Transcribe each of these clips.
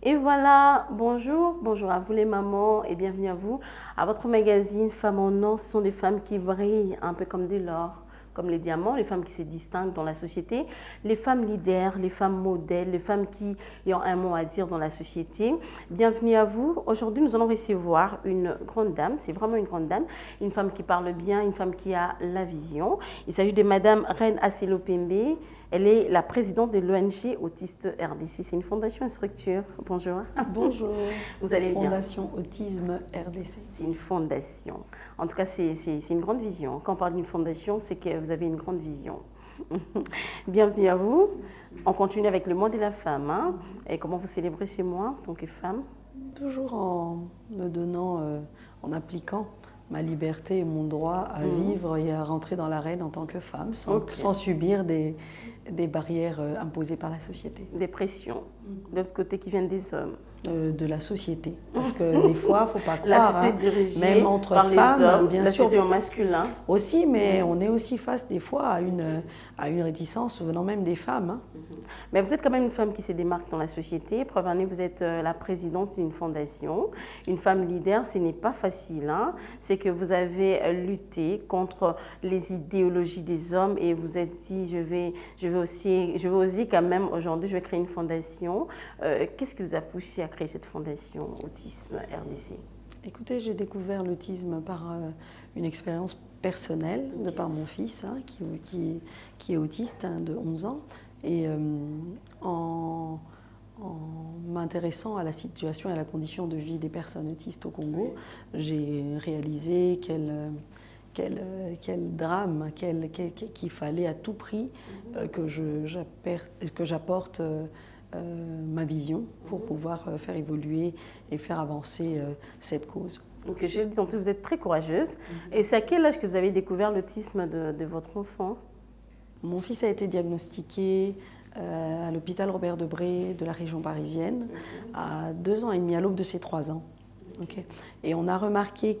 Et voilà, bonjour à vous les mamans et bienvenue à vous à votre magazine Femmes en Or. Ce sont des femmes qui brillent un peu comme de l'or, comme les diamants, les femmes qui se distinguent dans la société, les femmes leaders, les femmes modèles, les femmes qui ont un mot à dire dans la société. Bienvenue à vous. Aujourd'hui, nous allons recevoir une grande dame, c'est vraiment une grande dame, une femme qui parle bien, une femme qui a la vision. Il s'agit de Madame Reine Asselo Pembe. Elle est la présidente de l'ONG Autistes RDC. C'est une fondation, une structure. Bonjour. Bonjour. Vous allez bien? Fondation Autisme RDC. C'est une fondation. En tout cas, c'est une grande vision. Quand on parle d'une fondation, c'est que vous avez une grande vision. Bienvenue à vous. Merci. On continue avec le mois de la femme. Hein. Et comment vous célébrez ces mois en tant que femme? Toujours en me donnant, en appliquant ma liberté et mon droit à vivre et à rentrer dans l'arène en tant que femme, sans subir des barrières imposées par la société. Des pressions, de l'autre côté, qui viennent des hommes. De la société. Parce que des fois, il ne faut pas croire, la société dirigée même entre par femmes, les hommes, bien la sûr. société masculin. Aussi, mais on est aussi face des fois à une réticence venant même des femmes. Hein. Mais vous êtes quand même une femme qui se démarque dans la société. Preuve en est, vous êtes la présidente d'une fondation. Une femme leader, ce n'est pas facile. Hein. C'est que vous avez lutté contre les idéologies des hommes et vous êtes dit, je vais oser quand même aujourd'hui, je vais créer une fondation. Qu'est-ce qui vous a poussé à créer cette fondation Autisme RDC? Écoutez, j'ai découvert l'autisme par une expérience personnelle, de par mon fils, hein, qui est autiste, hein, de 11 ans. Et en m'intéressant à la situation et à la condition de vie des personnes autistes au Congo, j'ai réalisé quel drame, qu'il fallait à tout prix que j'apporte ma vision pour pouvoir faire évoluer et faire avancer cette cause. Donc, j'ai dit, vous êtes très courageuse. Et c'est à quel âge que vous avez découvert l'autisme de votre enfant? Mon fils a été diagnostiqué à l'hôpital Robert Debré de la région parisienne à 2 ans et demi, à l'aube de ses 3 ans. Okay. Et on a remarqué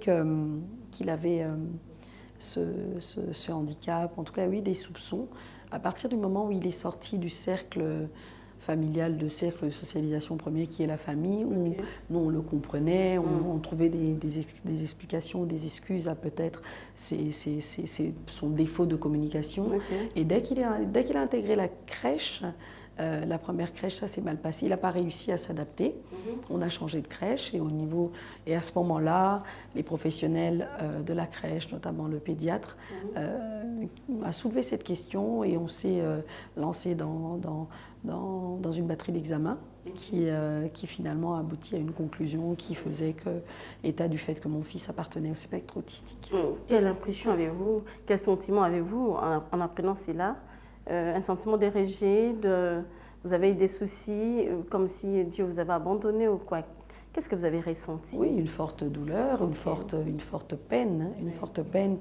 qu'il avait ce handicap, en tout cas oui, des soupçons, à partir du moment où il est sorti du cercle familial, de cercle de socialisation premier qui est la famille, où nous on le comprenait, on trouvait des explications, des excuses à peut-être son défaut de communication. Et dès qu'il a intégré la crèche, la première crèche, ça s'est mal passé. Il n'a pas réussi à s'adapter. On a changé de crèche et à ce moment-là, les professionnels de la crèche, notamment le pédiatre, a soulevé cette question et on s'est lancé dans une batterie d'examens qui finalement a abouti à une conclusion qui faisait état du fait que mon fils appartenait au spectre autistique. Quelle impression avez-vous, quel sentiment avez-vous en apprenant cela? Un sentiment de rejet, vous avez eu des soucis, comme si Dieu vous avait abandonné ou quoi? Qu'est-ce que vous avez ressenti? Oui, une forte douleur, une forte peine,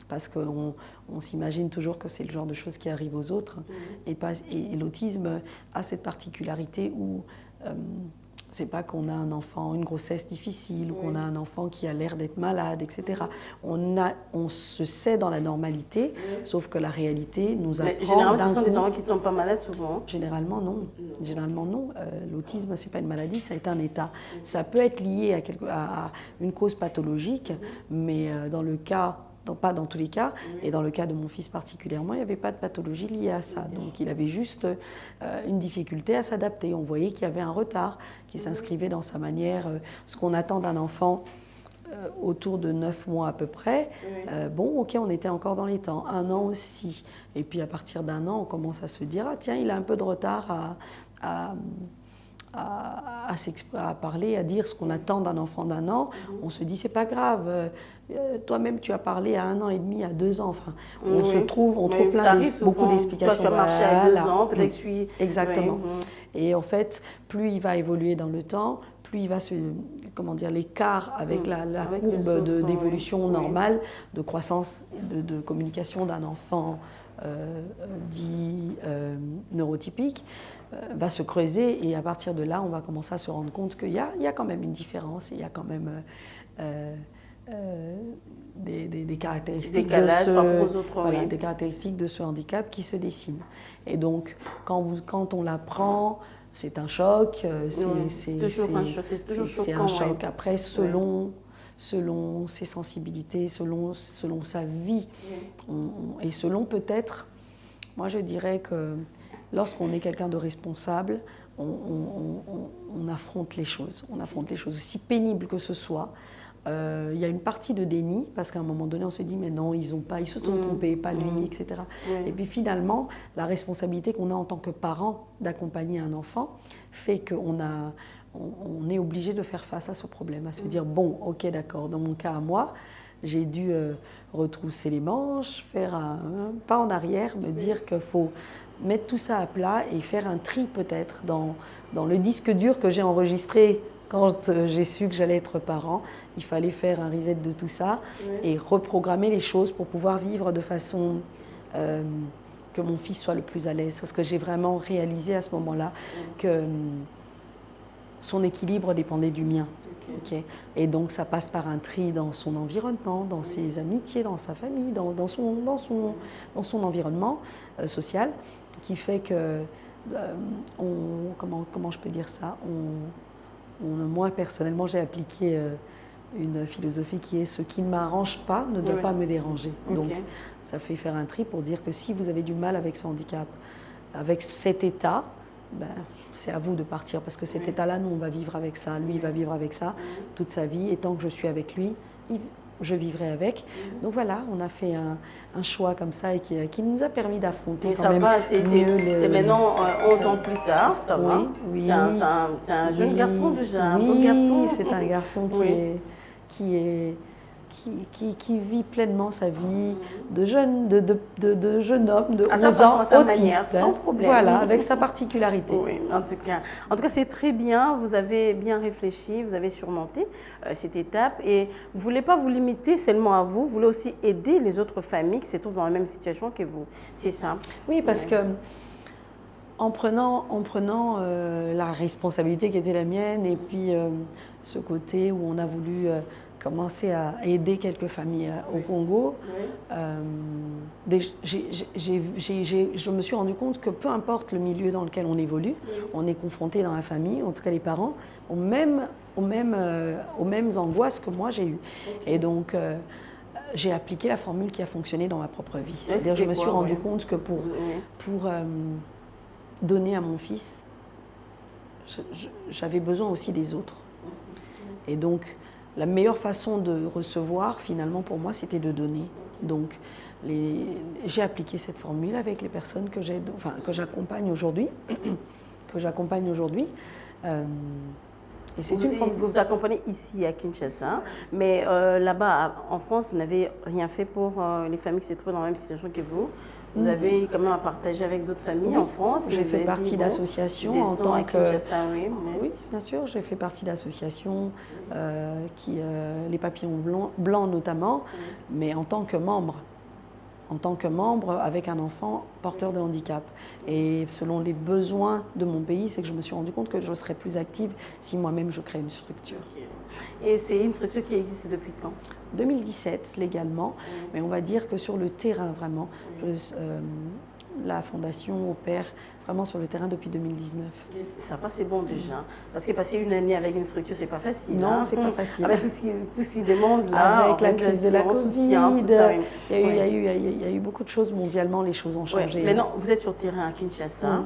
parce qu'on s'imagine toujours que c'est le genre de choses qui arrivent aux autres. Et l'autisme a cette particularité où c'est pas qu'on a un enfant, une grossesse difficile, ou qu'on a un enfant qui a l'air d'être malade, etc. On se sait dans la normalité, sauf que la réalité nous apprend. Généralement, ce sont des enfants qui ne tombent pas malades souvent. Généralement, non. Généralement, non. L'autisme, c'est pas une maladie, c'est un état. Ça peut être lié à une cause pathologique, mais dans le cas... pas dans tous les cas, et dans le cas de mon fils particulièrement, il n'y avait pas de pathologie liée à ça. Donc il avait juste une difficulté à s'adapter. On voyait qu'il y avait un retard qui s'inscrivait dans sa manière, ce qu'on attend d'un enfant autour de 9 mois à peu près. Bon, ok, on était encore dans les temps. 1 an aussi. Et puis à partir d'1 an, on commence à se dire, ah tiens, il a un peu de retard à parler, à dire ce qu'on attend d'un enfant d'1 an. On se dit, c'est pas grave. Toi-même, tu as parlé à 1 an et demi, à 2 ans. Enfin, on trouve beaucoup d'explications. Toi, tu as marché à 2 ans, peut-être que je suis... Exactement. Et en fait, plus il va évoluer dans le temps, plus il va l'écart avec la courbe d'évolution normale, de croissance, de communication d'un enfant dit neurotypique, va se creuser, et à partir de là, on va commencer à se rendre compte qu'il y a quand même une différence, il y a quand même des caractéristiques des caractéristiques de ce handicap qui se dessinent. Et donc, quand on l'apprend, c'est un choc, c'est toujours un choc, c'est toujours c'est choquant. un choc. Ouais. Après, selon ses sensibilités, selon sa vie, et selon peut-être, moi je dirais que lorsqu'on est quelqu'un de responsable, on affronte les choses. On affronte les choses, aussi pénibles que ce soit. Il y a une partie de déni, parce qu'à un moment donné, on se dit, mais non, ils se sont trompés, pas lui, etc. Et puis finalement, la responsabilité qu'on a en tant que parent d'accompagner un enfant fait qu'on est obligé de faire face à ce problème, à se dire, bon, ok, d'accord, dans mon cas à moi, j'ai dû retrousser les manches, faire un pas en arrière, me dire qu'il faut mettre tout ça à plat et faire un tri peut-être dans le disque dur que j'ai enregistré quand j'ai su que j'allais être parent. Il fallait faire un reset de tout ça et reprogrammer les choses pour pouvoir vivre de façon que mon fils soit le plus à l'aise. Parce que j'ai vraiment réalisé à ce moment-là que son équilibre dépendait du mien. Okay. Et donc ça passe par un tri dans son environnement, dans ses amitiés, dans sa famille, dans son environnement social, qui fait que, comment je peux dire ça, moi personnellement j'ai appliqué une philosophie qui est ce qui ne m'arrange pas ne doit pas me déranger. Donc ça fait faire un tri pour dire que si vous avez du mal avec ce handicap, avec cet état, ben, c'est à vous de partir, parce que cet état-là, nous, on va vivre avec ça, lui, il va vivre avec ça toute sa vie, et tant que je suis avec lui, je vivrai avec. Donc voilà, on a fait un choix comme ça et qui nous a permis d'affronter quand même mieux. C'est maintenant 11 ans plus tard, ça va. Oui, c'est un jeune garçon déjà, un beau garçon. C'est un garçon qui vit pleinement sa vie de jeune homme de 11 ans, sa autiste, manière, sans problème. Voilà, avec sa particularité. Oui, en tout cas c'est très bien, vous avez bien réfléchi, vous avez surmonté cette étape et vous ne voulez pas vous limiter seulement à vous, vous voulez aussi aider les autres familles qui se trouvent dans la même situation que vous, c'est ça? Oui, parce que en prenant la responsabilité qui était la mienne et puis ce côté où on a voulu commencer à aider quelques familles au Congo, je me suis rendu compte que peu importe le milieu dans lequel on évolue, on est confronté dans la famille, en tout cas les parents, aux mêmes angoisses que moi j'ai eues. Et donc, j'ai appliqué la formule qui a fonctionné dans ma propre vie. C'est-à-dire je me suis rendu compte que pour donner à mon fils, j'avais besoin aussi des autres. Et donc, la meilleure façon de recevoir, finalement, pour moi, c'était de donner. Donc, j'ai appliqué cette formule avec les personnes que j'accompagne aujourd'hui. Et c'est vous accompagnez ici à Kinshasa, mais là-bas, en France, vous n'avez rien fait pour les familles qui se trouvent dans la même situation que vous. Vous avez quand même à partager avec d'autres familles en France. J'ai fait partie d'associations en tant que... Oui, bien sûr, j'ai fait partie d'associations, les papillons blancs notamment, mais en tant que membre. Avec un enfant porteur de handicap. Et selon les besoins de mon pays, c'est que je me suis rendu compte que je serais plus active si moi-même je crée une structure. Et c'est une structure qui existe depuis quand? 2017 légalement, mais on va dire que sur le terrain vraiment, la fondation opère vraiment sur le terrain depuis 2019. Ça va, c'est bon déjà. Parce que passer une année avec une structure, c'est pas facile. Non, c'est pas facile. Avec tout ce qui demande là, avec la crise de la Covid, il y a eu beaucoup de choses mondialement, les choses ont changé. Maintenant, vous êtes sur le terrain à Kinshasa.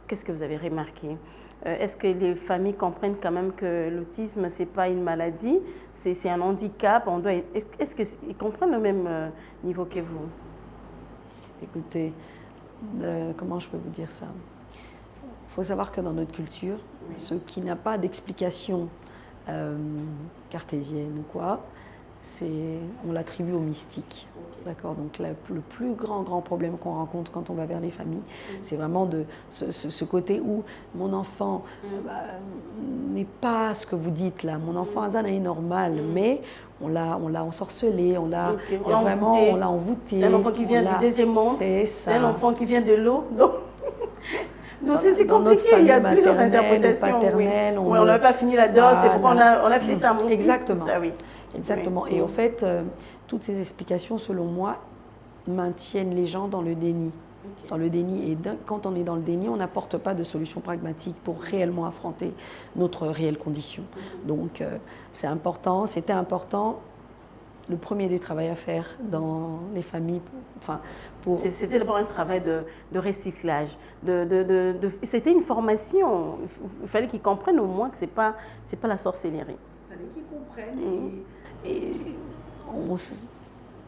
Qu'est-ce que vous avez remarqué? Est-ce que les familles comprennent quand même que l'autisme, ce n'est pas une maladie, c'est un handicap? Est-ce qu'ils comprennent le même niveau que vous? Écoutez, comment je peux vous dire ça? Il faut savoir que dans notre culture, ce qui n'a pas d'explication cartésienne ou quoi, on l'attribue au mystique. D'accord, donc le plus grand problème qu'on rencontre quand on va vers les familles, c'est vraiment ce côté où mon enfant n'est pas ce que vous dites là. Mon enfant Azana est normal, mais on l'a ensorcelé, on l'a envoûté. C'est un enfant qui vient du deuxième monde. C'est un enfant qui vient de l'eau. Donc c'est compliqué, il y a plusieurs interprétations. Paternelle, on n'a pas fini la dot, c'est pourquoi on a fait ça à mon fils. Exactement. Ça, oui. Exactement. Et en fait, toutes ces explications, selon moi, maintiennent les gens dans le déni. Dans le déni. Et quand on est dans le déni, on n'apporte pas de solution pragmatique pour réellement affronter notre réelle condition. Donc, c'est important, c'était important. Le premier des travaux à faire dans les familles, C'était d'abord un travail de recyclage. C'était une formation. Il fallait qu'ils comprennent au moins que c'est pas la sorcellerie. Il fallait qu'ils comprennent.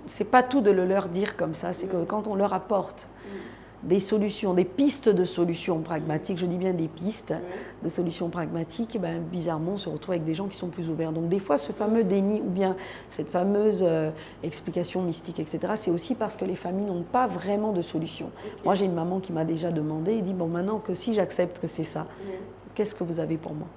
C'est pas tout de le leur dire comme ça. C'est que quand on leur apporte des solutions, des pistes de solutions pragmatiques, je dis bien des pistes de solutions pragmatiques, ben, bizarrement, on se retrouve avec des gens qui sont plus ouverts. Donc des fois, ce fameux déni ou bien cette fameuse explication mystique, etc., c'est aussi parce que les familles n'ont pas vraiment de solution. Moi, j'ai une maman qui m'a déjà demandé, et dit, bon, maintenant que si j'accepte que c'est ça, qu'est-ce que vous avez pour moi ?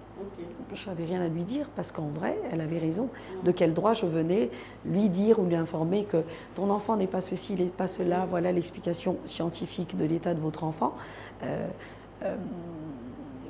Je n'avais rien à lui dire parce qu'en vrai, elle avait raison. De quel droit je venais lui dire ou lui informer que ton enfant n'est pas ceci, il n'est pas cela, voilà l'explication scientifique de l'état de votre enfant.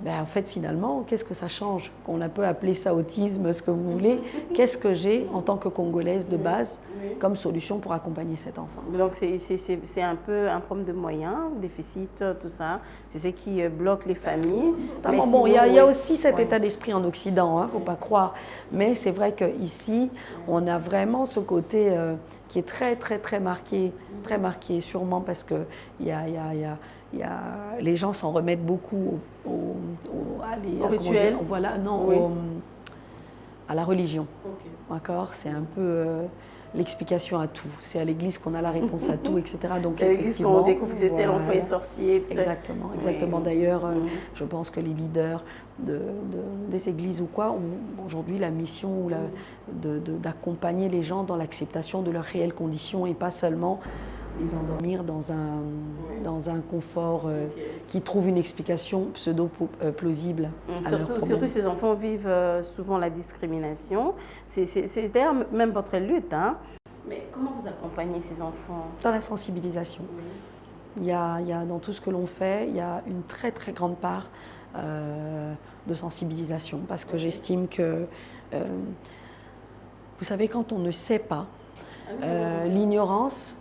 En fait, finalement, qu'est-ce que ça change? Qu'on peut appeler ça autisme, ce que vous voulez. Qu'est-ce que j'ai en tant que Congolaise de base comme solution pour accompagner cet enfant? Donc, c'est un peu un problème de moyens, déficit, tout ça. C'est ce qui bloque les familles. Bon, il y a aussi cet état d'esprit en Occident, il ne faut pas croire. Mais c'est vrai qu'ici, on a vraiment ce côté qui est très, très, très marqué, sûrement parce que les gens s'en remettent beaucoup au rituel. À la religion. D'accord, c'est un peu l'explication à tout. C'est à l'église qu'on a la réponse à tout, etc. Donc c'est à l'église qu'on découvre que c'était l'enfant est sorcier. Exactement. Oui. D'ailleurs, je pense que les leaders des églises ou quoi ont aujourd'hui la mission d'accompagner les gens dans l'acceptation de leurs réelles conditions et pas seulement les endormir dans un confort qui trouve une explication pseudo-plausible. Surtout ces enfants vivent souvent la discrimination. C'est d'ailleurs même votre lutte. Hein. Mais comment vous accompagnez ces enfants? Dans la sensibilisation. Il y a, dans tout ce que l'on fait, il y a une très très grande part de sensibilisation parce que j'estime que, vous savez, quand on ne sait pas, l'ignorance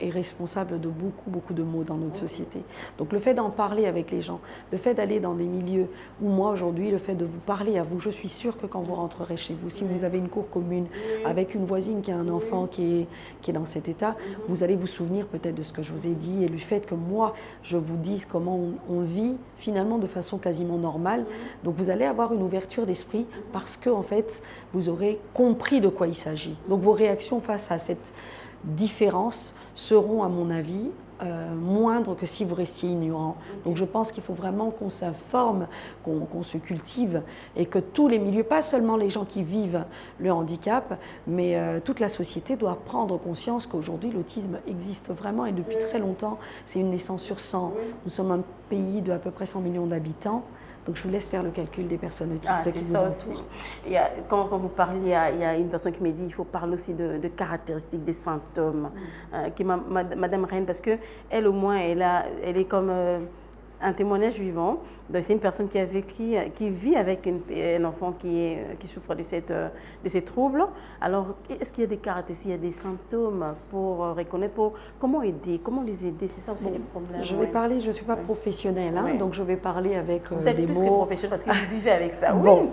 est responsable de beaucoup de maux dans notre société. Donc le fait d'en parler avec les gens, le fait d'aller dans des milieux où moi aujourd'hui, le fait de vous parler à vous, je suis sûre que quand vous rentrerez chez vous, si vous avez une cour commune avec une voisine qui a un enfant qui est dans cet état, vous allez vous souvenir peut-être de ce que je vous ai dit et du fait que moi, je vous dise comment on vit finalement de façon quasiment normale. Donc vous allez avoir une ouverture d'esprit parce que en fait, vous aurez compris de quoi il s'agit. Donc vos réactions face à cette différence seront, à mon avis, moindres que si vous restiez ignorant. Donc je pense qu'il faut vraiment qu'on s'informe, qu'on se cultive et que tous les milieux, pas seulement les gens qui vivent le handicap, mais toute la société doit prendre conscience qu'aujourd'hui l'autisme existe vraiment et depuis très longtemps. C'est une naissance sur 100. Nous sommes un pays de à peu près 100 millions d'habitants. Donc je vous laisse faire le calcul des personnes autistes qui vous entourent. Quand vous parlez, il y a une personne qui m'a dit qu'il faut parler aussi de caractéristiques, des symptômes. Madame Reine, parce qu'elle au moins, elle est comme un témoignage vivant. C'est une personne qui vit avec un enfant qui souffre de ces troubles. Alors, est-ce qu'il y a des caractéristiques, il y a des symptômes pour reconnaître, comment les aider? C'est ça aussi les problèmes. Je vais parler, je ne suis pas professionnelle, donc je vais parler avec vous êtes des plus mots. Que professionnelle parce que vous vivez avec ça. Bon.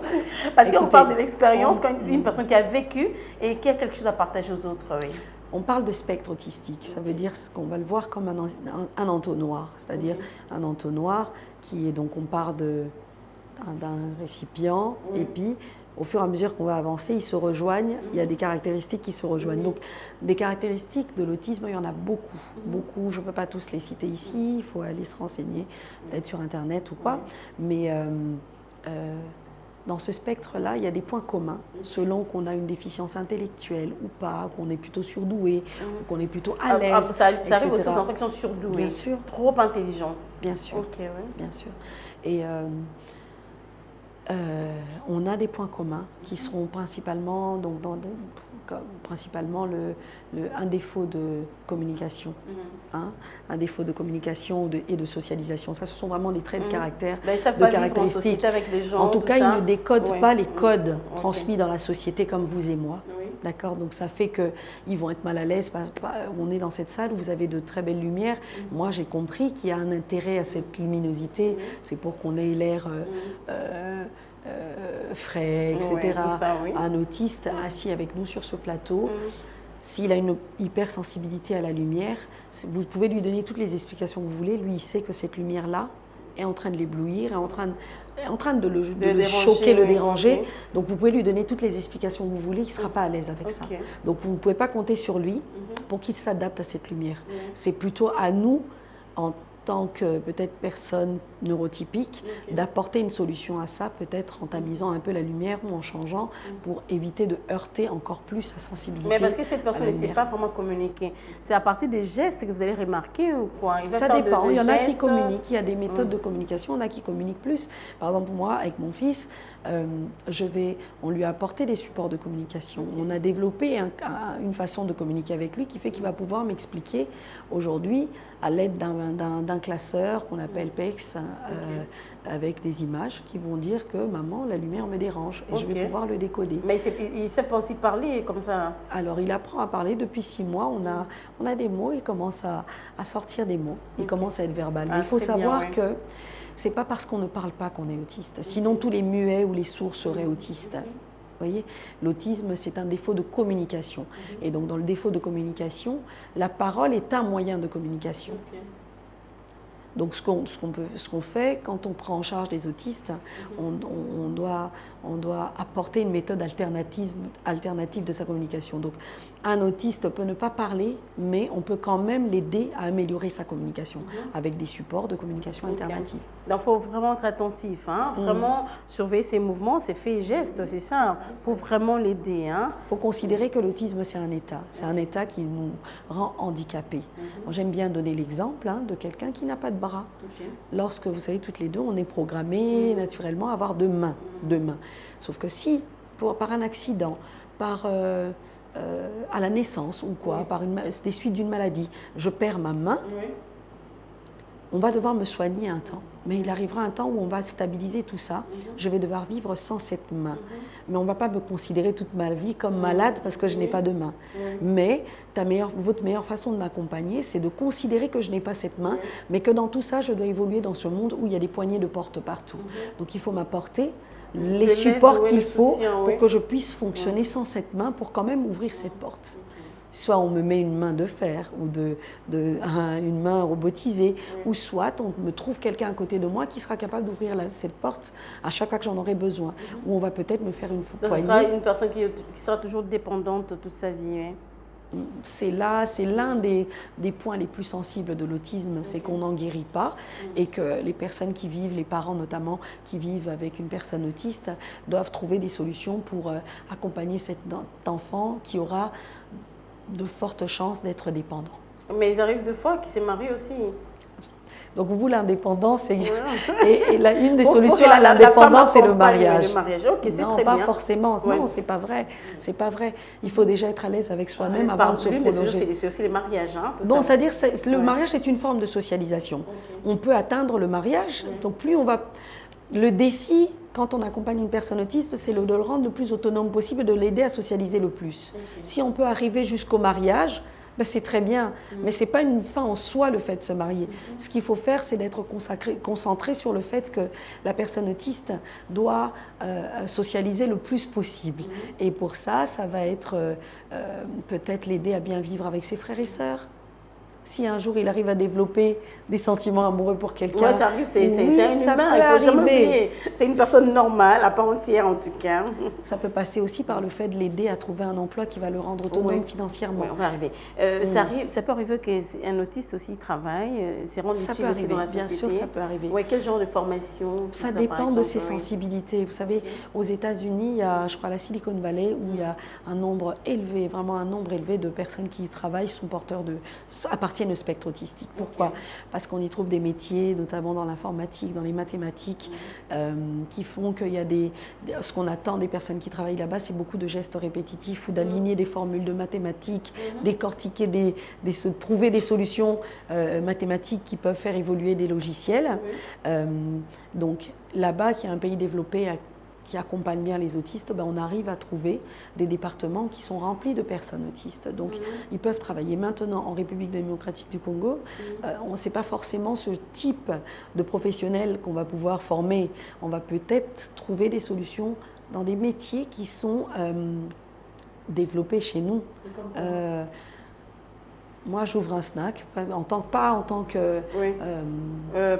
Parce qu'on parle de l'expérience, quand une personne qui a vécu et qui a quelque chose à partager aux autres. Oui. On parle de spectre autistique, ça veut dire qu'on va le voir comme un entonnoir, c'est-à-dire un entonnoir qui est donc, on part d'un récipient et puis au fur et à mesure qu'on va avancer, ils se rejoignent, il y a des caractéristiques qui se rejoignent. Donc des caractéristiques de l'autisme, il y en a beaucoup, je ne peux pas tous les citer ici, il faut aller se renseigner, peut-être sur Internet ou quoi, mais dans ce spectre-là, il y a des points communs, selon qu'on a une déficience intellectuelle ou pas, qu'on est plutôt surdoué, ou qu'on est plutôt à l'aise. Ça arrive aussi aux enfants qui sont surdoués. Bien sûr. Trop intelligents. Bien sûr. Ok, ouais. Bien sûr. Et on a des points communs qui seront principalement, un défaut de communication, un défaut de communication et de socialisation. Ça, ce sont vraiment les traits de caractère, de caractéristiques. Avec les gens, en tout cas, ils ne décodent pas les codes transmis dans la société comme vous et moi. D'accord, donc ça fait qu'ils vont être mal à l'aise. On est dans cette salle où vous avez de très belles lumières. Moi, j'ai compris qu'il y a un intérêt à cette luminosité. C'est pour qu'on ait l'air frais, etc. Ouais, tout ça, oui. Un autiste assis avec nous sur ce plateau, s'il a une hypersensibilité à la lumière, vous pouvez lui donner toutes les explications que vous voulez. Lui, il sait que cette lumière-là est en train de l'éblouir, est en train de le choquer, le déranger. Okay. Donc, vous pouvez lui donner toutes les explications que vous voulez, il ne sera pas à l'aise avec ça. Donc, vous ne pouvez pas compter sur lui pour qu'il s'adapte à cette lumière. C'est plutôt à nous, en tant que peut-être personne neurotypique, d'apporter une solution à ça, peut-être en tamisant un peu la lumière ou en changeant pour éviter de heurter encore plus sa sensibilité. Mais parce que cette personne ne sait pas vraiment communiquer. C'est à partir des gestes que vous allez remarquer ou quoi? Ça dépend. Il y en a qui communiquent, il y a des méthodes de communication, il y en a qui communiquent plus. Par exemple, moi, avec mon fils, on lui a apporté des supports de communication. On a développé une façon de communiquer avec lui qui fait qu'il va pouvoir m'expliquer aujourd'hui à l'aide d'un classeur qu'on appelle PEX, avec des images qui vont dire que maman, la lumière me dérange et je vais pouvoir le décoder. Mais il ne sait pas aussi parler comme ça? Alors il apprend à parler depuis 6 mois, on a des mots, il commence à sortir des mots, il commence à être verbal. Mais il faut savoir que c'est pas parce qu'on ne parle pas qu'on est autiste, sinon tous les muets ou les sourds seraient autistes. Vous voyez, l'autisme, c'est un défaut de communication. Et donc, dans le défaut de communication, la parole est un moyen de communication. Donc, ce qu'on fait, quand on prend en charge des autistes, on doit apporter une méthode alternative de sa communication. Donc, un autiste peut ne pas parler, mais on peut quand même l'aider à améliorer sa communication avec des supports de communication alternative. Donc, il faut vraiment être attentif, hein? Vraiment surveiller ses mouvements, ses faits et gestes, c'est ça, pour vraiment l'aider. Hein? Il faut considérer que l'autisme, c'est un état. C'est un état qui nous rend handicapés. J'aime bien donner l'exemple de quelqu'un qui n'a pas de bras. Lorsque, vous savez, toutes les deux, on est programmés naturellement à avoir deux mains. Sauf que si, par un accident, à la naissance ou quoi, par des suites d'une maladie, je perds ma main, on va devoir me soigner un temps. Mais il arrivera un temps où on va stabiliser tout ça. Je vais devoir vivre sans cette main. Mais on ne va pas me considérer toute ma vie comme malade parce que je n'ai pas de main. Mais votre meilleure façon de m'accompagner, c'est de considérer que je n'ai pas cette main, mais que dans tout ça, je dois évoluer dans ce monde où il y a des poignées de porte partout. Donc il faut m'apporter les supports qu'il faut pour que je puisse fonctionner sans cette main, pour quand même ouvrir cette porte. Soit on me met une main de fer ou une main robotisée, ou soit on me trouve quelqu'un à côté de moi qui sera capable d'ouvrir cette porte à chaque fois que j'en aurai besoin. Ou on va peut-être me faire une poignée. Ce sera une personne qui sera toujours dépendante toute sa vie. C'est l'un des points les plus sensibles de l'autisme, c'est qu'on n'en guérit pas et que les personnes qui vivent, les parents notamment, qui vivent avec une personne autiste, doivent trouver des solutions pour accompagner cet enfant qui aura de fortes chances d'être dépendant. Mais il arrive des fois qu'ils se marient aussi. Donc vous, l'indépendance, et une des solutions à l'indépendance, c'est le mariage. Non, pas forcément. Non, c'est pas vrai. C'est pas vrai. Il faut déjà être à l'aise avec soi-même avant de se prolonger. C'est aussi le mariage. Bon, c'est-à-dire le mariage est une forme de socialisation. On peut atteindre le mariage. Donc plus on va... Le défi, quand on accompagne une personne autiste, c'est de le rendre le plus autonome possible, de l'aider à socialiser le plus. Si on peut arriver jusqu'au mariage, ben c'est très bien, mais ce n'est pas une fin en soi le fait de se marier. Ce qu'il faut faire, c'est d'être concentré sur le fait que la personne autiste doit socialiser le plus possible. Et pour ça, ça va être peut-être l'aider à bien vivre avec ses frères et sœurs. Si un jour il arrive à développer des sentiments amoureux pour quelqu'un, ça arrive, c'est un humain, il faut jamais oublier. C'est une personne normale, à part entière en tout cas. Ça peut passer aussi par le fait de l'aider à trouver un emploi qui va le rendre autonome financièrement. Oui, on va arriver. Ça peut arriver qu'un autiste aussi travaille, c'est rendre utile aussi dans la société. Bien sûr, ça peut arriver. Ouais, quel genre de formation? Ça dépend de ses sensibilités. Vous savez, aux États-Unis, il y a, je crois, la Silicon Valley, où il y a un nombre élevé, vraiment un nombre élevé de personnes qui y travaillent, sont porteurs appartiennent au spectre autistique. Pourquoi? Parce qu'on y trouve des métiers, notamment dans l'informatique, dans les mathématiques, qui font qu'il y a ce qu'on attend des personnes qui travaillent là-bas, c'est beaucoup de gestes répétitifs ou d'aligner des formules de mathématiques, décortiquer, trouver des solutions mathématiques qui peuvent faire évoluer des logiciels. Donc là-bas, qui est un pays développé qui accompagnent bien les autistes, ben, on arrive à trouver des départements qui sont remplis de personnes autistes. Donc, ils peuvent travailler maintenant en République démocratique du Congo. On ne sait pas forcément ce type de professionnels qu'on va pouvoir former. On va peut-être trouver des solutions dans des métiers qui sont développés chez nous. Moi, j'ouvre un snack, pas en tant que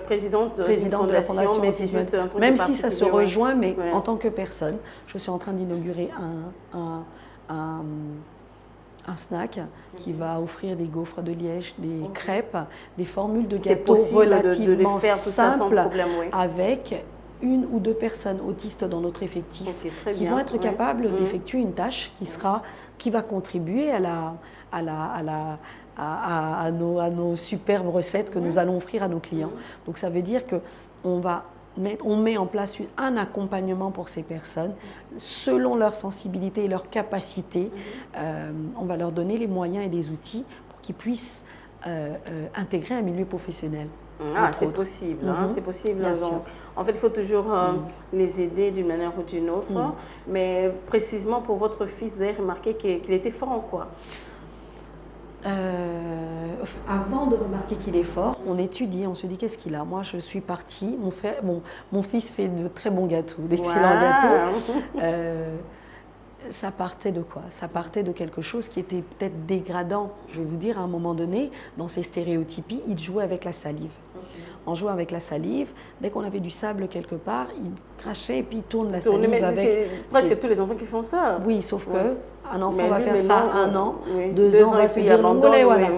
présidente de la Fondation mais Autisme, juste un truc même si ça se rejoint, mais ouais. en tant que personne. Je suis en train d'inaugurer un snack qui va offrir des gaufres de Liège, des crêpes, des formules de gâteaux relativement de faire tout ça sans simples problème, avec une ou deux personnes autistes dans notre effectif qui vont être capables d'effectuer une tâche qui va contribuer à nos superbes recettes que nous allons offrir à nos clients. Donc ça veut dire qu'on met en place un accompagnement pour ces personnes selon leur sensibilité et leur capacité. On va leur donner les moyens et les outils pour qu'ils puissent intégrer un milieu professionnel. Ah, c'est possible, c'est possible. Bien Donc, sûr. en fait, il faut toujours les aider d'une manière ou d'une autre. Mais précisément pour votre fils, vous avez remarqué qu'il était fort en quoi? Avant de remarquer qu'il est fort, on étudie, on se dit qu'est-ce qu'il a. Moi, je suis partie, mon fils fait de très bons gâteaux, d'excellents gâteaux. Ça partait de quoi? Ça partait de quelque chose qui était peut-être dégradant. Je vais vous dire, à un moment donné, dans ces stéréotypies, il jouait avec la salive. En jouant avec la salive, dès qu'on avait du sable quelque part, il crachait et puis il tourne la salive avec... C'est presque tous les enfants qui font ça. Oui, sauf que un enfant va faire ça 1 an, 2 2 ans, on va se dire abandonne, voilà.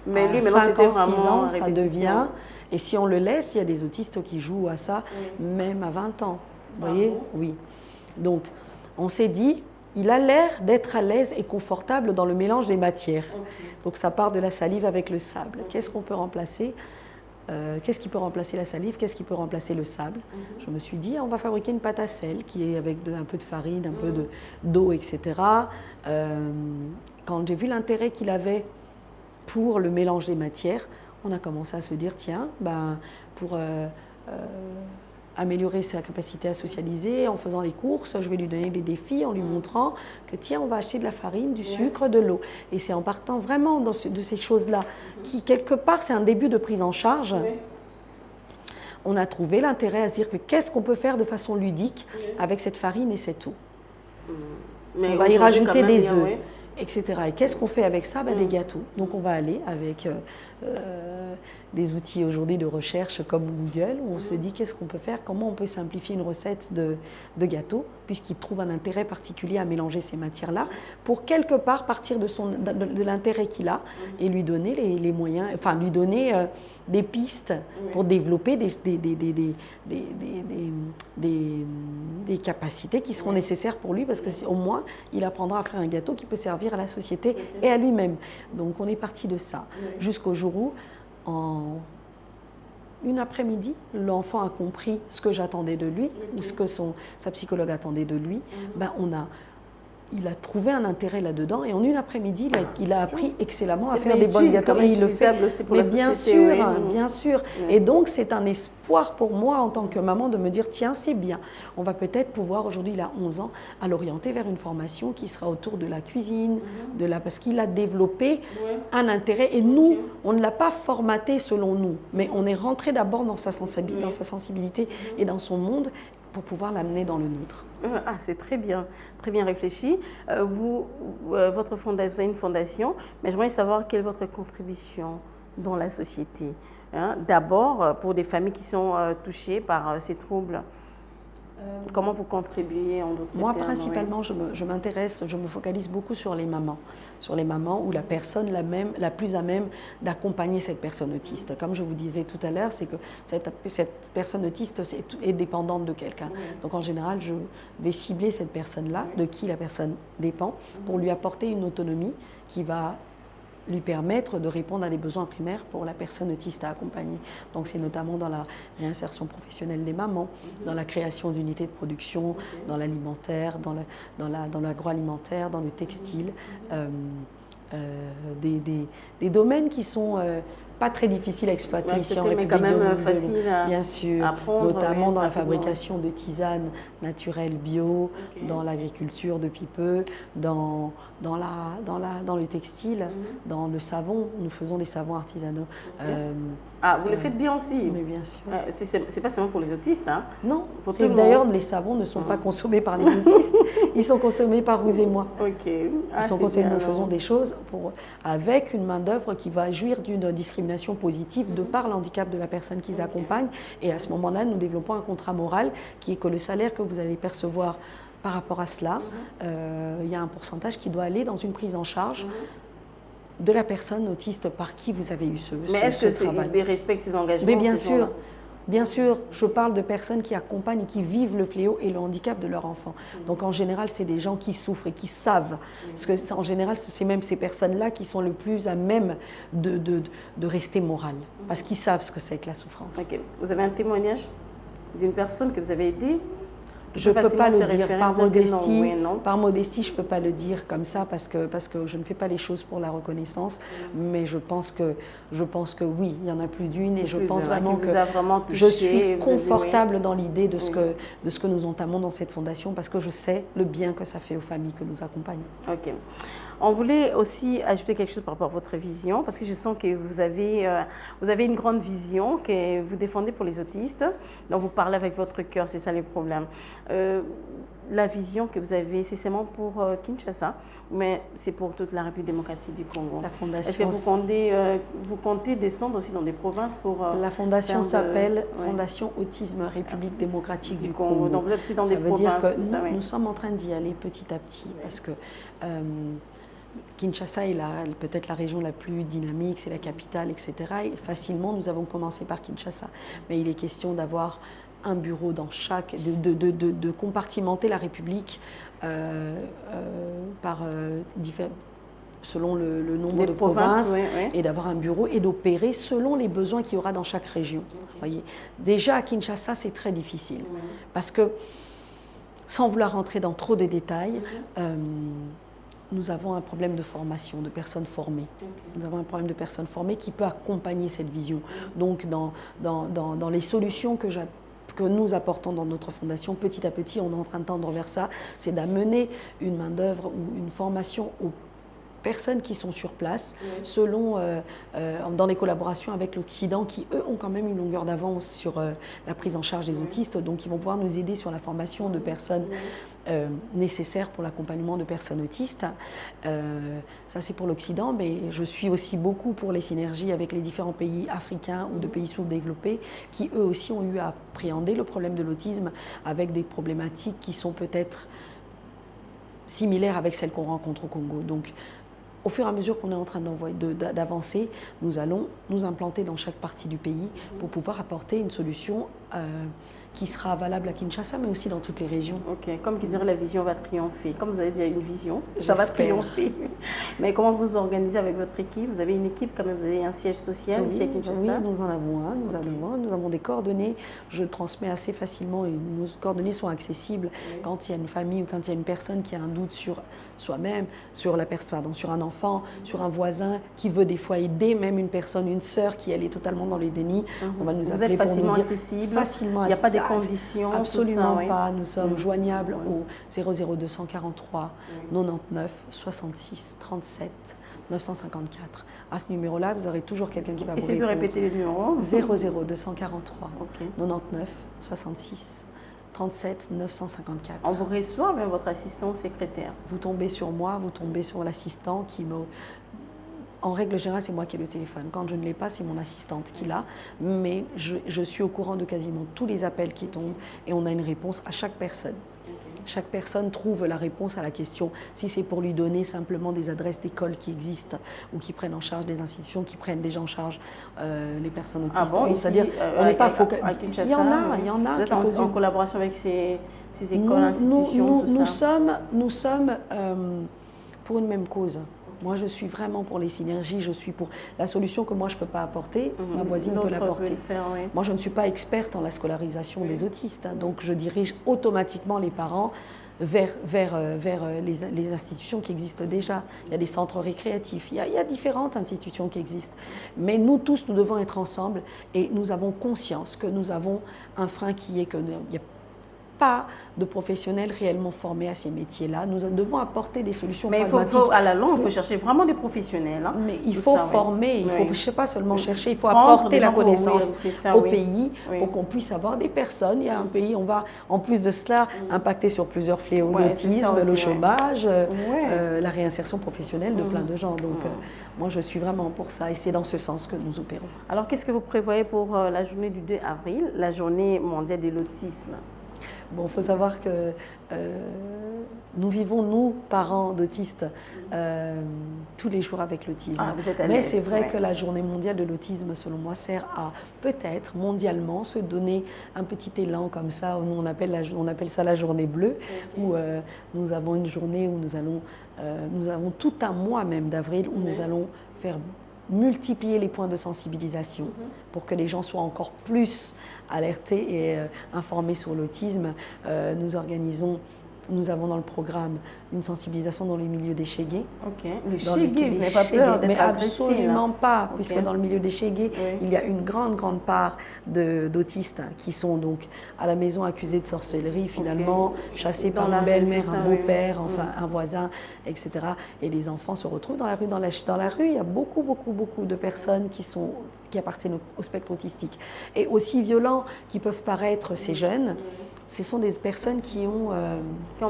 Mais lui, maintenant, 5 c'était ans, 6 vraiment ans, ça devient... Et si on le laisse, il y a des autistes qui jouent à ça, même à 20 ans. Vous voyez? Oui. Donc, on s'est dit, il a l'air d'être à l'aise et confortable dans le mélange des matières. Donc, ça part de la salive avec le sable. Qu'est-ce qu'on peut remplacer? Qu'est-ce qui peut remplacer la salive? Qu'est-ce qui peut remplacer le sable? Je me suis dit, on va fabriquer une pâte à sel qui est avec un peu de farine, un peu d'eau, etc. Quand j'ai vu l'intérêt qu'il avait pour le mélange des matières, on a commencé à se dire, tiens, pour améliorer sa capacité à socialiser, en faisant les courses, je vais lui donner des défis en lui montrant que tiens, on va acheter de la farine, du sucre, de l'eau. Et c'est en partant vraiment de ces choses-là, qui quelque part c'est un début de prise en charge, on a trouvé l'intérêt à se dire que qu'est-ce qu'on peut faire de façon ludique avec cette farine et cette eau. On va y rajouter des œufs, etc. Et qu'est-ce qu'on fait avec ça? Des gâteaux. Donc on va aller avec des outils aujourd'hui de recherche comme Google, où on se dit qu'est-ce qu'on peut faire, comment on peut simplifier une recette de gâteau, puisqu'il trouve un intérêt particulier à mélanger ces matières-là, pour quelque part partir de l'intérêt qu'il a et lui donner les moyens, enfin lui donner des pistes pour développer des capacités qui seront nécessaires pour lui, parce qu'au moins il apprendra à faire un gâteau qui peut servir à la société et à lui-même. Donc on est parti de ça, jusqu'au jour où en une après-midi, l'enfant a compris ce que j'attendais de lui, ou ce que sa psychologue attendait de lui. Il a trouvé un intérêt là-dedans, et en une après-midi, il a appris excellemment à faire des bons gâteaux. Et il le fait, mais bien sûr, bien sûr. Et donc, c'est un espoir pour moi en tant que maman de me dire, tiens, c'est bien. On va peut-être pouvoir, aujourd'hui, il a 11 ans, à l'orienter vers une formation qui sera autour de la cuisine, parce qu'il a développé un intérêt. Et nous, on ne l'a pas formaté selon nous, mais on est rentré d'abord dans sa sensibilité et dans son monde pour pouvoir l'amener dans le nôtre. Ah, c'est très bien réfléchi. Vous avez une fondation, mais j'aimerais savoir quelle est votre contribution dans la société. D'abord, pour des familles qui sont touchées par ces troubles. Comment vous contribuez en d'autres termes? Moi, principalement, je me focalise beaucoup sur les mamans où la personne la plus à même d'accompagner cette personne autiste. Comme je vous disais tout à l'heure, c'est que cette personne autiste est dépendante de quelqu'un. Donc en général, je vais cibler cette personne-là, de qui la personne dépend, pour lui apporter une autonomie qui va lui permettre de répondre à des besoins primaires pour la personne autiste à accompagner. Donc c'est notamment dans la réinsertion professionnelle des mamans, dans la création d'unités de production, dans l'alimentaire, dans l'agroalimentaire, dans le textile, des domaines qui sont pas très difficile à exploiter Ouais, ici en mais République quand même de facile à bien sûr, apprendre, notamment oui, dans la rapidement. fabrication de tisanes naturelles bio, Ok. dans l'agriculture depuis peu, dans le textile, dans le savon. Nous faisons des savons artisanaux. Ok. Ah, vous le faites bien aussi. Mais bien sûr. C'est pas seulement pour les autistes, hein. Non, Pour tout le d'ailleurs, monde. les savons ne sont pas consommés par les autistes, ils sont consommés par vous et moi. Ok. Ah, Ils sont c'est consommés, bien, nous alors. faisons des choses avec une main-d'œuvre qui va jouir d'une discrimination positive de par l'handicap de la personne qu'ils accompagnent. Et à ce moment-là, nous développons un contrat moral qui est que le salaire que vous allez percevoir par rapport à cela, il y a un pourcentage qui doit aller dans une prise en charge de la personne autiste par qui vous avez eu ce Mais est-ce que travail. ils respectent ces engagements? Mais bien ces sûr, gens-là? bien sûr, je parle de personnes qui accompagnent et qui vivent le fléau et le handicap de leur enfant. Donc en général, c'est des gens qui souffrent et qui savent. Parce que en général, c'est même ces personnes-là qui sont le plus à même de rester morales. Parce qu'ils savent ce que c'est que la souffrance. Ok. Vous avez un témoignage d'une personne que vous avez aidée? Je ne peux pas le dire par modestie. Non, oui, non. Par modestie, je ne peux pas le dire comme ça parce que je ne fais pas les choses pour la reconnaissance. Mais je pense que oui, il y en a plus d'une et je pense vraiment que je suis confortable dans l'idée de ce que nous entamons dans cette fondation parce que je sais le bien que ça fait aux familles que nous accompagnons. Ok. On voulait aussi ajouter quelque chose par rapport à votre vision, parce que je sens que vous avez une grande vision que vous défendez pour les autistes. Donc vous parlez avec votre cœur, c'est ça les problèmes. La vision que vous avez, c'est seulement pour Kinshasa, mais c'est pour toute la République démocratique du Congo. La fondation. Est-ce que vous comptez descendre aussi dans des provinces pour la fondation s'appelle Fondation Autisme République démocratique du Congo. Donc vous êtes aussi dans des provinces. Ça veut dire que nous sommes en train d'y aller petit à petit, parce que Kinshasa est peut-être la région la plus dynamique, c'est la capitale, etc. Et facilement, nous avons commencé par Kinshasa. Mais il est question d'avoir un bureau dans chaque, de compartimenter la République selon le nombre de provinces et d'avoir un bureau et d'opérer selon les besoins qu'il y aura dans chaque région. Voyez. Déjà à Kinshasa, c'est très difficile parce que, sans vouloir rentrer dans trop de détails, nous avons un problème de formation, de personnes formées. Nous avons un problème de personnes formées qui peut accompagner cette vision. Donc, dans les solutions que nous apportons dans notre fondation, petit à petit, on est en train de tendre vers ça, c'est d'amener une main-d'œuvre ou une formation aux personnes qui sont sur place, dans les collaborations avec l'Occident, qui eux ont quand même une longueur d'avance sur la prise en charge des autistes, donc ils vont pouvoir nous aider sur la formation de personnes nécessaires pour l'accompagnement de personnes autistes. Ça c'est pour l'Occident, mais je suis aussi beaucoup pour les synergies avec les différents pays africains ou de pays sous-développés qui eux aussi ont eu à appréhender le problème de l'autisme avec des problématiques qui sont peut-être similaires avec celles qu'on rencontre au Congo. Donc, au fur et à mesure qu'on est en train d'avancer, nous allons nous implanter dans chaque partie du pays pour pouvoir apporter une solution qui sera valable à Kinshasa, mais aussi dans toutes les régions. Ok, comme qui dirait, la vision va triompher. Comme vous avez dit, il y a une vision, ça va triompher. Mais comment vous organisez avec votre équipe? Vous avez une équipe quand même, vous avez un siège social ici à Kinshasa? Oui, nous en avons un, nous avons des coordonnées. Je transmets assez facilement et nos coordonnées sont accessibles quand il y a une famille ou quand il y a une personne qui a un doute sur soi-même, sur un enfant, sur un voisin qui veut des fois aider, même une personne, une sœur qui elle est totalement dans les dénis. On va nous appeler pour nous dire. Vous êtes facilement accessible? Facilement. Il n'y a pas des conditions? Absolument pas. Nous sommes joignables au 00243 99 66 37 954. À ce numéro-là, vous aurez toujours quelqu'un qui va vous répondre. Essayez de répéter le numéro. 00243 99 66 37 954. On vous reçoit, même votre assistant ou secrétaire? Vous tombez sur moi, vous tombez sur l'assistant qui me... En règle générale, c'est moi qui ai le téléphone. Quand je ne l'ai pas, c'est mon assistante qui l'a. Mais je suis au courant de quasiment tous les appels qui tombent et on a une réponse à chaque personne. Chaque personne trouve la réponse à la question. Si c'est pour lui donner simplement des adresses d'écoles qui existent ou qui prennent en charge des institutions, qui prennent déjà en charge les personnes autistes. Ah bon, c'est-à-dire, on n'est pas focalisé. Il y en a. Vous êtes en collaboration avec ces écoles, institutions, tout ça? Nous sommes pour une même cause. Moi, je suis vraiment pour les synergies, je suis pour la solution que moi, je ne peux pas apporter, ma voisine peut l'apporter. Moi, je ne suis pas experte en la scolarisation des autistes, donc je dirige automatiquement les parents vers les institutions qui existent déjà. Il y a des centres récréatifs, il y a différentes institutions qui existent. Mais nous tous, nous devons être ensemble et nous avons conscience que nous avons un frein qui est qu'il n'y a pas de professionnels réellement formés à ces métiers-là. Nous devons apporter des solutions pragmatiques. À la longue, il faut chercher vraiment des professionnels. Hein, mais il faut former, il faut, je ne sais pas seulement chercher, il faut prendre apporter la connaissance au pays oui. pour qu'on puisse avoir des personnes. Il y a un pays, on va en plus de cela impacter sur plusieurs fléaux, l'autisme, le chômage, la réinsertion professionnelle de plein de gens. Donc moi je suis vraiment pour ça et c'est dans ce sens que nous opérons. Alors qu'est-ce que vous prévoyez pour la journée du 2 avril, la journée mondiale de l'autisme? Bon, il faut savoir que nous vivons, nous, parents d'autistes, tous les jours avec l'autisme. Mais c'est vrai que la journée mondiale de l'autisme, selon moi, sert à peut-être mondialement se donner un petit élan comme ça. Nous, on appelle ça la journée bleue, où nous avons une journée où nous avons tout un mois même d'avril où nous allons faire multiplier les points de sensibilisation pour que les gens soient encore plus alertés et informés sur l'autisme. Nous avons dans le programme une sensibilisation dans les milieux des chégués. Le chégué, vous n'avez pas peur d'être agressé? Mais absolument pas, puisque dans le milieu des chégués, il y a une grande part d'autistes qui sont donc à la maison accusés de sorcellerie, finalement, chassés par une belle-mère, un beau-père, enfin un voisin, etc. Et les enfants se retrouvent dans la rue. Dans la rue, il y a beaucoup de personnes qui appartiennent au spectre autistique. Et aussi violents qui peuvent paraître ces jeunes, ce sont des personnes qui ont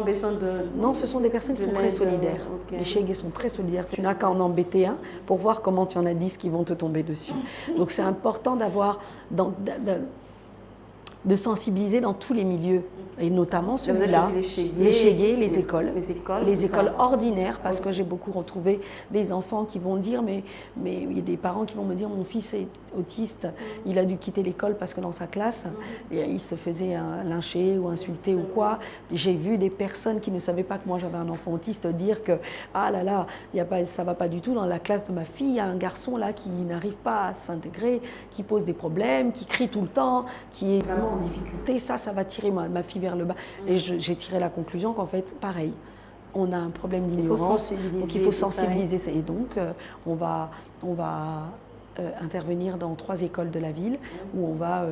besoin de... Non, ce sont des personnes qui sont très solidaires. Les chégués sont très solidaires. Tu n'as qu'à en embêter un pour voir comment tu en as 10 qui vont te tomber dessus. Donc c'est important de sensibiliser dans tous les milieux, et notamment celui-là, les chégués, les écoles ordinaires, parce que j'ai beaucoup retrouvé des enfants qui vont dire, mais il y a des parents qui vont me dire, mon fils est autiste, il a dû quitter l'école parce que dans sa classe, il se faisait lyncher ou insulter ou quoi. J'ai vu des personnes qui ne savaient pas que moi j'avais un enfant autiste dire que, ah là là, ça va pas du tout, dans la classe de ma fille, il y a un garçon là qui n'arrive pas à s'intégrer, qui pose des problèmes, qui crie tout le temps, qui est vraiment en difficulté, ça va tirer ma fille vers le bas. Et j'ai tiré la conclusion qu'en fait, pareil, on a un problème d'ignorance, donc il faut sensibiliser. Et donc, on va intervenir dans 3 écoles de la ville où on va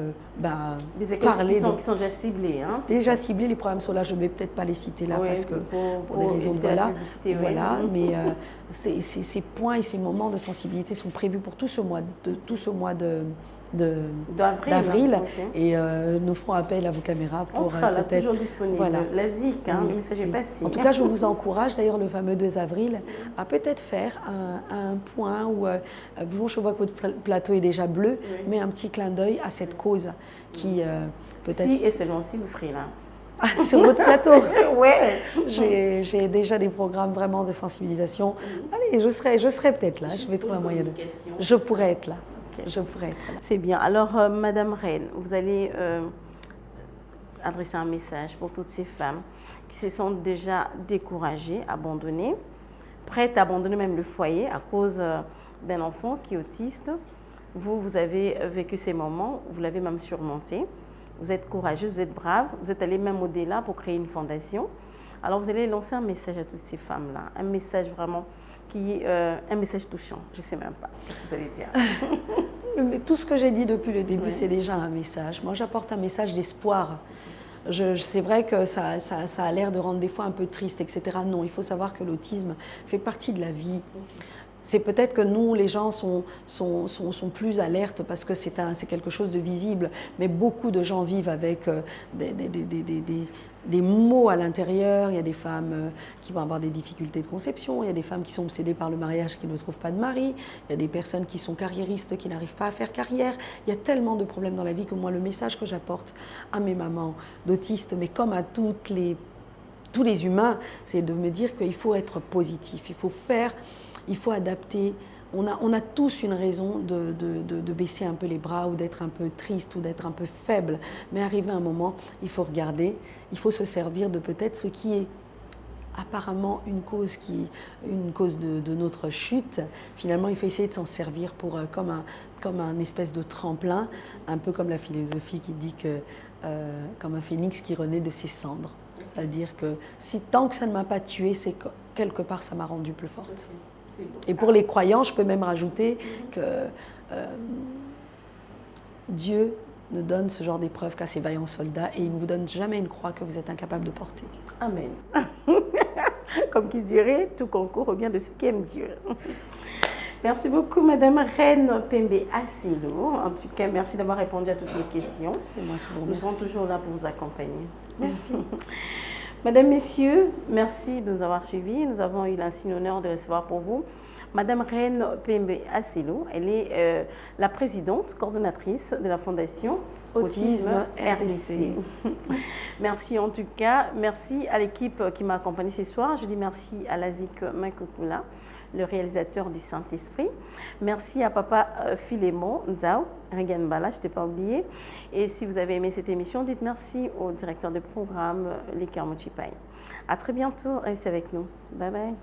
des écoles parler qui sont déjà ciblées. Hein, déjà ciblées, les programmes sont là, je ne vais peut-être pas les citer là parce que pour des raisons de mais ces points et ces moments de sensibilité sont prévus pour tout ce mois d'avril et nous ferons appel à vos caméras pour on sera là toujours disponible. La ZIC, hein, il ne s'agit pas si. En tout cas, je vous encourage, d'ailleurs le fameux 2 avril, à peut-être faire un point où, bon, je vois que votre plateau est déjà bleu, mais un petit clin d'œil à cette cause qui peut-être... Si et seulement si vous serez là. Ah, sur votre plateau? Oui. J'ai déjà des programmes vraiment de sensibilisation. Allez, je serai peut-être là, je vais trouver un moyen de... Je pourrais être là. Je pourrais être là. C'est bien. Alors, Madame Reine, vous allez adresser un message pour toutes ces femmes qui se sont déjà découragées, abandonnées, prêtes à abandonner même le foyer à cause d'un enfant qui est autiste. Vous avez vécu ces moments, vous l'avez même surmonté. Vous êtes courageuse, vous êtes brave, vous êtes allée même au-delà pour créer une fondation. Alors, vous allez lancer un message à toutes ces femmes-là, un message vraiment un message touchant, je ne sais même pas ce que vous allez dire. Tout ce que j'ai dit depuis le début, c'est déjà un message. Moi, j'apporte un message d'espoir. C'est vrai que ça a l'air de rendre des fois un peu triste, etc. Non, il faut savoir que l'autisme fait partie de la vie. C'est peut-être que nous, les gens, sont plus alertes parce que c'est quelque chose de visible, mais beaucoup de gens vivent avec des maux à l'intérieur. Il y a des femmes qui vont avoir des difficultés de conception, il y a des femmes qui sont obsédées par le mariage qui ne trouvent pas de mari, il y a des personnes qui sont carriéristes qui n'arrivent pas à faire carrière. Il y a tellement de problèmes dans la vie que moi, le message que j'apporte à mes mamans d'autistes, mais comme à tous les humains, c'est de me dire qu'il faut être positif, il faut adapter. On a tous une raison de baisser un peu les bras ou d'être un peu triste ou d'être un peu faible. Mais arrivé à un moment, il faut regarder, il faut se servir de peut-être ce qui est apparemment une cause de notre chute. Finalement, il faut essayer de s'en servir comme un espèce de tremplin, un peu comme la philosophie qui dit que comme un phénix qui renaît de ses cendres. C'est-à-dire que si tant que ça ne m'a pas tuée, c'est que quelque part ça m'a rendue plus forte. Ok, c'est beau. Et pour les croyants, je peux même rajouter que Dieu ne donne ce genre d'épreuve qu'à ses vaillants soldats et il ne vous donne jamais une croix que vous êtes incapable de porter. Amen. Comme qui dirait, tout concourt au bien de ceux qui aiment Dieu. Merci beaucoup, Madame Reine Pembe Asilo. En tout cas, merci d'avoir répondu à toutes les questions. C'est moi qui vous Nous remercie. serons toujours là pour vous accompagner. Merci. Mesdames, Messieurs, merci de nous avoir suivis. Nous avons eu l'insigne honneur de recevoir pour vous Madame Reine Pembe Asilo. Elle est la présidente, coordonnatrice de la Fondation Autisme RDC. Merci en tout cas. Merci à l'équipe qui m'a accompagnée ce soir. Je dis merci à Lazik Makukula, le réalisateur du Saint-Esprit. Merci à Papa Philémon Nzao, Regan Bala, je ne t'ai pas oublié. Et si vous avez aimé cette émission, dites merci au directeur de programme, Liker Mochipai. À très bientôt, restez avec nous. Bye bye.